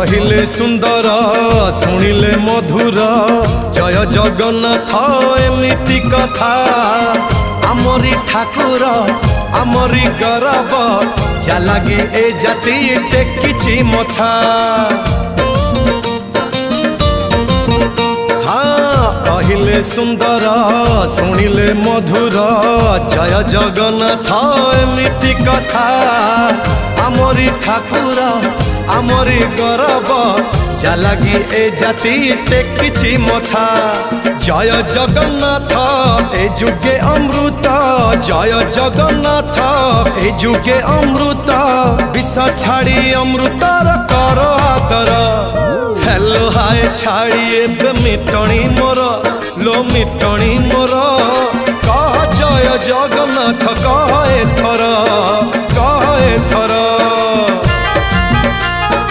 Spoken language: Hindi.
कहिले सुंदर शुणिले मधुर जय जगन्नाथ एमिति कथा आमरी ठाकुर आमरी गौरव जालागी ए जाति टेकिछि मथा। हाँ कहिले सुंदर शुणिले मधुर जय जगन्नाथ एमिति कथा आमरी ठाकुर आमरी गौरव जालागी ए जाति टेकिछि मथा। जय जगन्नाथ ए जुगे अमृत जय जगन्नाथ ए जुगे अमृत विष छाड़ी अमृतर कर आदर। हेलो हाय छाड़ी एबे मिटणी मोर लो मिटणी मोर कह जय जगन्नाथ कह एथर।